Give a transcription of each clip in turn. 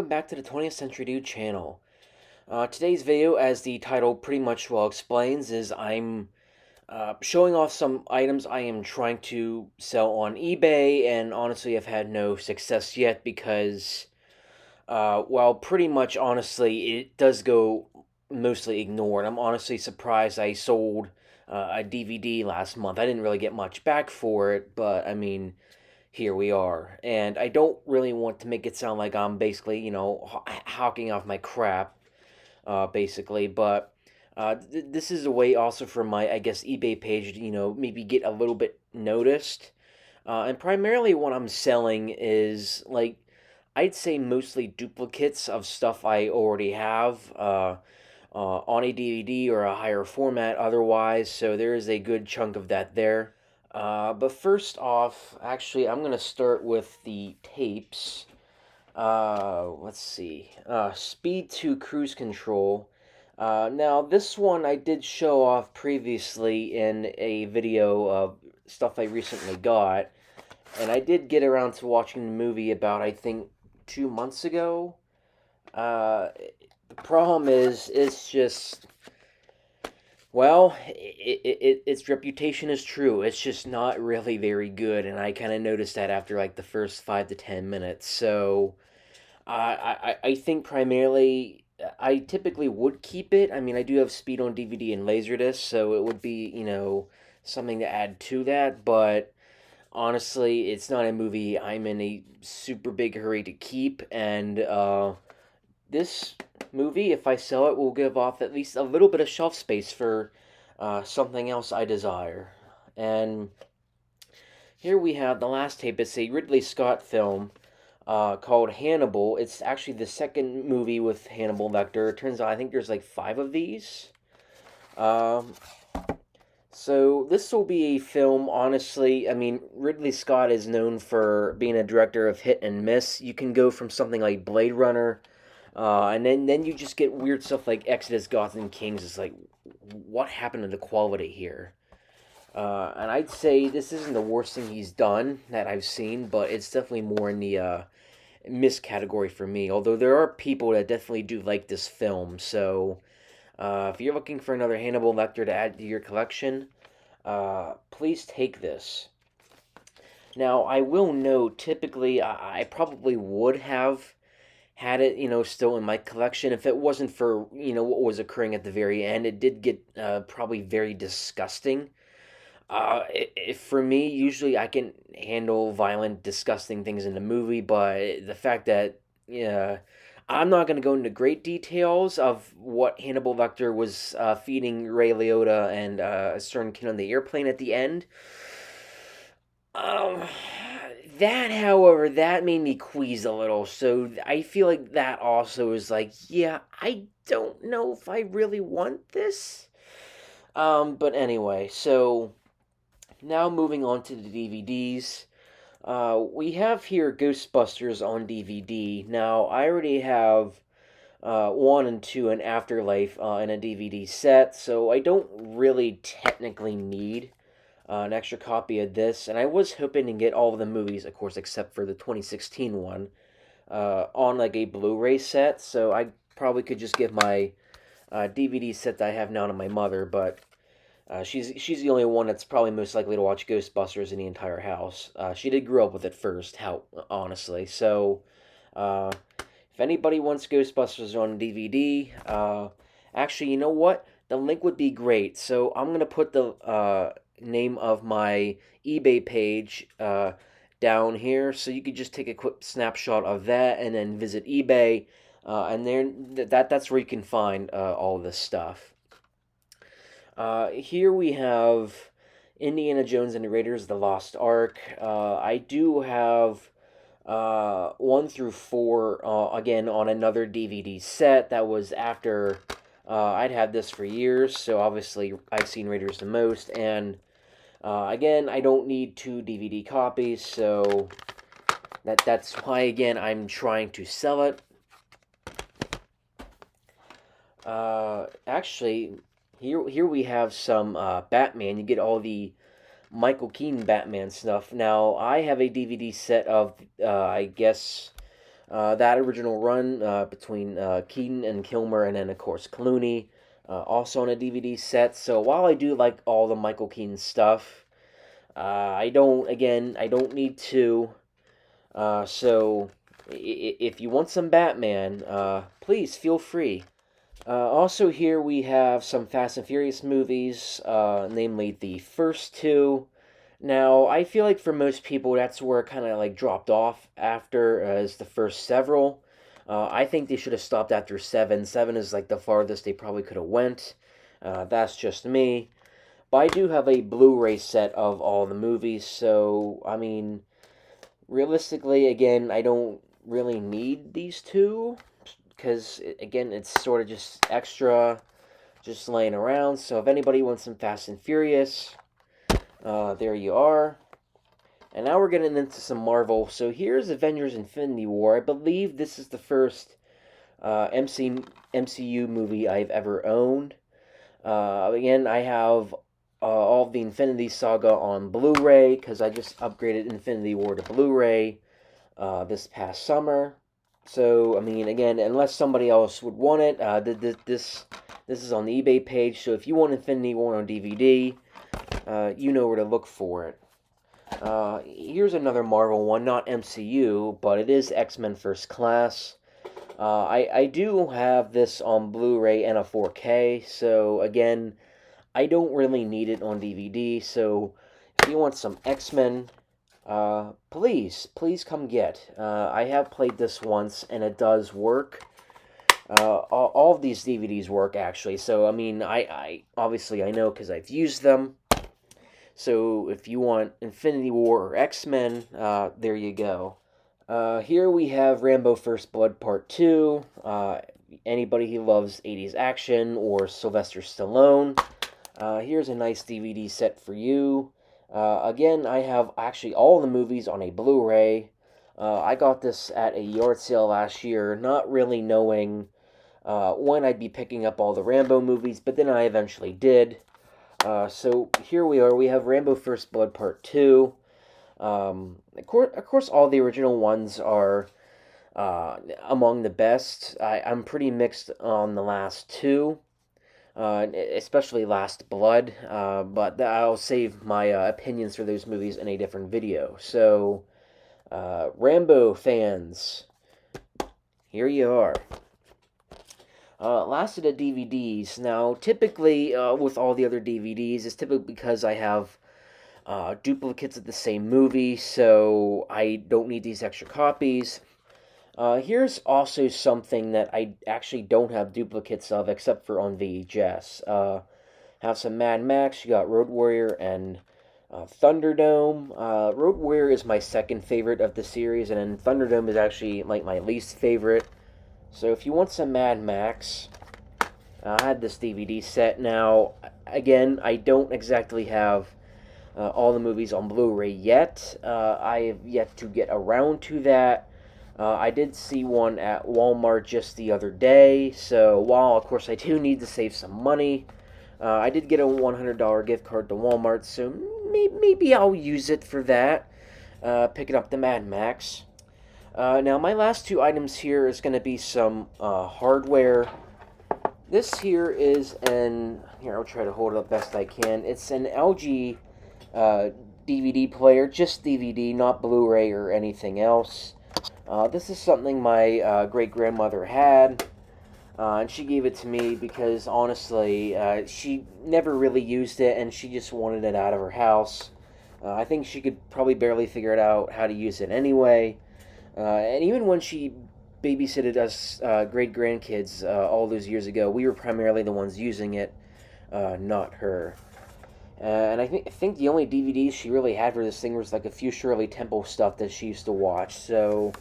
welcome back to the 20th Century Dude channel. Today's video, as the title pretty much well explains, is I'm showing off some items I am trying to sell on eBay, and honestly I've had no success yet because, well, pretty much honestly, it does go mostly ignored. I'm honestly surprised I sold a DVD last month. I didn't really get much back for it, but I mean, here we are. And I don't really want to make it sound like I'm basically, hawking off my crap, basically. But this is a way also for my, I guess, eBay page to, maybe get a little bit noticed. And primarily what I'm selling is, like, I'd say mostly duplicates of stuff I already have. On a DVD or a higher format otherwise, so there is a good chunk of that there. But first off, actually, I'm going to start with the tapes. Let's see. Speed to Cruise Control. Now, this one I did show off previously in a video of stuff I recently got. And I did get around to watching the movie about, I think, 2 months ago. Uh, the problem is, it's just, well, its reputation is true. It's just not really very good, and I kind of noticed that after like the first 5 to 10 minutes. So, I think primarily I typically would keep it. I mean, I do have speed on DVD and Laserdisc, so it would be something to add to that. But honestly, it's not a movie I'm in a super big hurry to keep, and this movie, if I sell it, will give off at least a little bit of shelf space for something else I desire. And here we have the last tape. It's a Ridley Scott film called Hannibal. It's actually the second movie with Hannibal Lecter. It turns out I think there's like 5 of these. Um, so this will be a film, honestly. I mean, Ridley Scott is known for being a director of hit and miss. You can go from something like Blade Runner, and then you just get weird stuff like Exodus, Gotham Kings. It's like, what happened to the quality here? And I'd say this isn't the worst thing he's done that I've seen, but it's definitely more in the miss category for me. Although there are people that definitely do like this film, so if you're looking for another Hannibal Lecter to add to your collection, please take this. Now, I will note, typically, I probably would have had it, still in my collection if it wasn't for, what was occurring at the very end. It did get probably very disgusting. For me, usually I can handle violent, disgusting things in the movie, but the fact that, yeah, I'm not going to go into great details of what Hannibal Lecter was feeding Ray Liotta and a certain kid on the airplane at the end. Um, that, however, that made me quease a little, so I feel like that also is like, yeah, I don't know if I really want this. But anyway, so now moving on to the DVDs. We have here Ghostbusters on DVD. Now, I already have 1 and 2 and Afterlife in a DVD set, so I don't really technically need an extra copy of this. And I was hoping to get all of the movies, of course, except for the 2016 one, on like a Blu-ray set, so I probably could just give my DVD set that I have now to my mother, but she's the only one that's probably most likely to watch Ghostbusters in the entire house. She did grow up with it first, how honestly. So, if anybody wants Ghostbusters on DVD, actually, you know what? The link would be great. So I'm gonna put the name of my eBay page down here, so you could just take a quick snapshot of that and then visit eBay, and then that's where you can find all of this stuff. Here we have Indiana Jones and the Raiders of the Lost Ark. I do have 1 through 4, again, on another DVD set. That was after I'd had this for years, so obviously I've seen Raiders the most. And again, I don't need 2 DVD copies, so that's why, again, I'm trying to sell it. Actually, here we have some Batman. You get all the Michael Keaton Batman stuff. Now, I have a DVD set of, I guess, That original run between Keaton and Kilmer, and then of course Clooney, also on a DVD set. So while I do like all the Michael Keaton stuff, I don't need to. So if you want some Batman, please feel free. Also, here we have some Fast and Furious movies, namely the first two. Now, I feel like for most people, that's where it kind of like dropped off after as the first several. I think they should have stopped after seven. Seven is like the farthest they probably could have went. That's just me. But I do have a Blu-ray set of all the movies, so I mean, realistically, again, I don't really need these two because again, it's sort of just extra, just laying around. So if anybody wants some Fast and Furious, there you are. And now we're getting into some Marvel. So here's Avengers Infinity War. I believe this is the first MCU movie I've ever owned. Again, I have all of the Infinity Saga on Blu-ray because I just upgraded Infinity War to Blu-ray this past summer. So, I mean, again, unless somebody else would want it, this is on the eBay page. So if you want Infinity War on DVD, you know where to look for it. Here's another Marvel one, not MCU, but it is X-Men First Class. I do have this on Blu-ray and a 4K, so again, I don't really need it on DVD, so if you want some X-Men, please come get. I have played this once, and it does work. All of these DVDs work, actually, so, I mean, I obviously I know because I've used them. So if you want Infinity War or X-Men, there you go. Here we have Rambo First Blood Part 2. Anybody who loves 80s action or Sylvester Stallone, here's a nice DVD set for you. Again, I have actually all the movies on a Blu-ray. I got this at a yard sale last year, not really knowing when I'd be picking up all the Rambo movies, but then I eventually did. So here we are. We have Rambo First Blood Part 2. Of course, all the original ones are among the best. I'm pretty mixed on the last two, especially Last Blood, but I'll save my opinions for those movies in a different video. So, Rambo fans, here you are. Last of the DVDs. Now, typically, with all the other DVDs, it's typically because I have duplicates of the same movie, so I don't need these extra copies. Here's also something that I actually don't have duplicates of, except for on VHS. Have some Mad Max, you got Road Warrior and Thunderdome. Road Warrior is my second favorite of the series, and then Thunderdome is actually like my least favorite. So if you want some Mad Max, I had this DVD set. Now, again, I don't exactly have all the movies on Blu-ray yet. I have yet to get around to that. I did see one at Walmart just the other day, so while, of course, I do need to save some money, I did get a $100 gift card to Walmart, so maybe I'll use it for that, picking up the Mad Max. Now, my last two items here is going to be some hardware. This here is here, I'll try to hold it up best I can. It's an LG DVD player, just DVD, not Blu-ray or anything else. This is something my great-grandmother had, and she gave it to me because, honestly, she never really used it, and she just wanted it out of her house. I think she could probably barely figure it out how to use it anyway. And even when she babysitted us great-grandkids all those years ago, we were primarily the ones using it, not her. And I think the only DVDs she really had for this thing was like a few Shirley Temple stuff that she used to watch. So,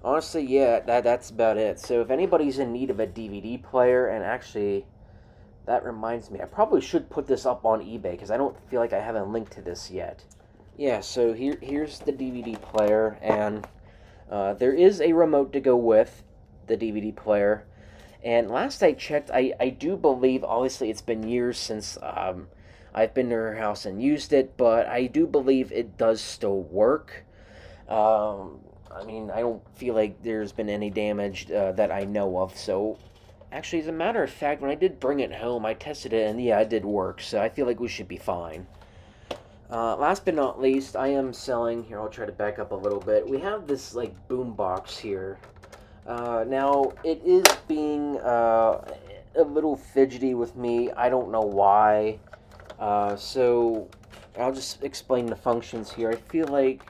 honestly, yeah, that's about it. So if anybody's in need of a DVD player, and actually, that reminds me, I probably should put this up on eBay because I don't feel like I haven't linked to this yet. Yeah, so here's the DVD player, and there is a remote to go with the DVD player. And last I checked, I do believe, obviously it's been years since I've been to her house and used it, but I do believe it does still work. I mean, I don't feel like there's been any damage that I know of. So, actually, as a matter of fact, when I did bring it home, I tested it, and yeah, it did work. So I feel like we should be fine. Last but not least, I am selling. Here, I'll try to back up a little bit. We have this like boombox here. Now it is being a little fidgety with me. I don't know why. So I'll just explain the functions here. I feel like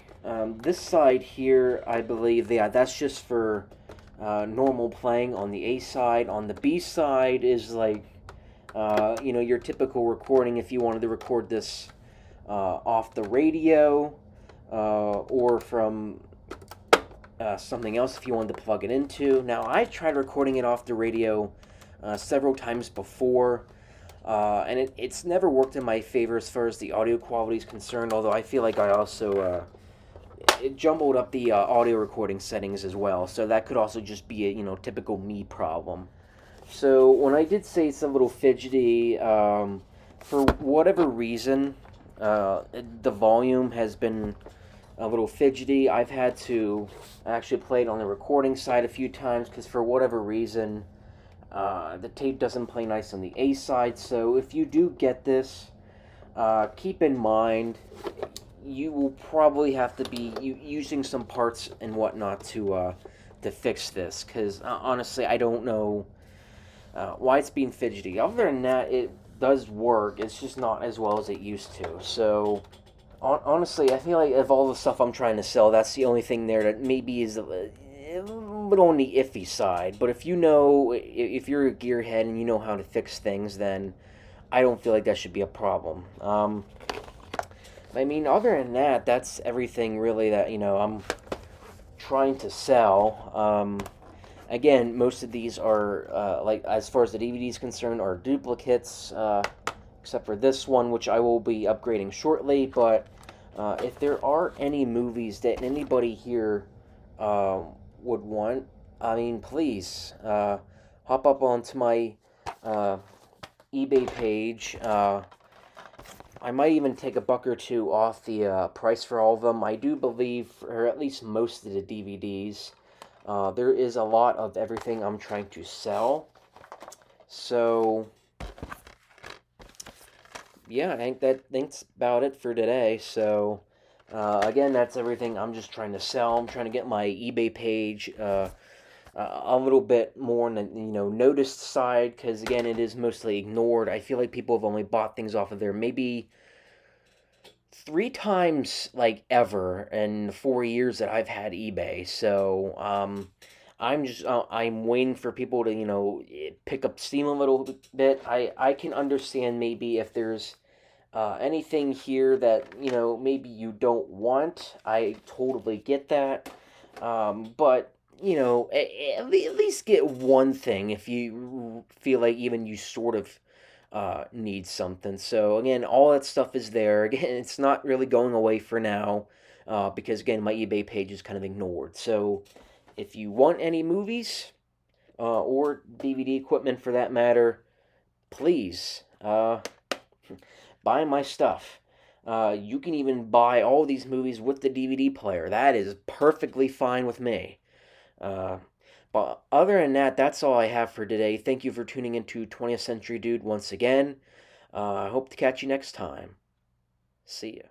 this side here, I believe, yeah, that's just for normal playing on the A side. On the B side is like, your typical recording if you wanted to record this off the radio or from something else if you wanted to plug it into. Now, I tried recording it off the radio several times before. And it's never worked in my favor as far as the audio quality is concerned, although I feel like I also it jumbled up the audio recording settings as well, so that could also just be a typical me problem. So when I did say it's a little fidgety, for whatever reason, the volume has been a little fidgety. I've had to actually play it on the recording side a few times because for whatever reason, the tape doesn't play nice on the A side. So if you do get this, keep in mind you will probably have to be using some parts and whatnot to fix this. Because honestly, I don't know why it's being fidgety. Other than that, it does work. It's just not as well as it used to. So honestly, I feel like of all the stuff I'm trying to sell, that's the only thing there that maybe is a little on the iffy side. But if if you're a gearhead and you know how to fix things, then I don't feel like that should be a problem. I mean, other than that, that's everything really that I'm trying to sell. Again, most of these are like as far as the DVD is concerned, are duplicates, except for this one, which I will be upgrading shortly. But if there are any movies that anybody here would want, I mean, please hop up onto my eBay page. I might even take a buck or two off the price for all of them. I do believe, for at least most of the DVDs, there is a lot of everything I'm trying to sell. So, yeah, I think that's about it for today. So, again, that's everything I'm just trying to sell. I'm trying to get my eBay page a little bit more on the noticed side, because again, it is mostly ignored. I feel like people have only bought things off of there maybe 3 times, like, ever in 4 years that I've had eBay. So I'm waiting for people to pick up steam a little bit. I can understand maybe if there's anything here that maybe you don't want. I totally get that. But at least get one thing if you feel like even you sort of need something. So again, all that stuff is there. Again, it's not really going away for now because again, my eBay page is kind of ignored. So if you want any movies or DVD equipment for that matter, please buy my stuff. You can even buy all these movies with the DVD player. That is perfectly fine with me. Uh, but other than that, that's all I have for today. Thank you for tuning into 20th Century Dude once again. I hope to catch you next time. See ya.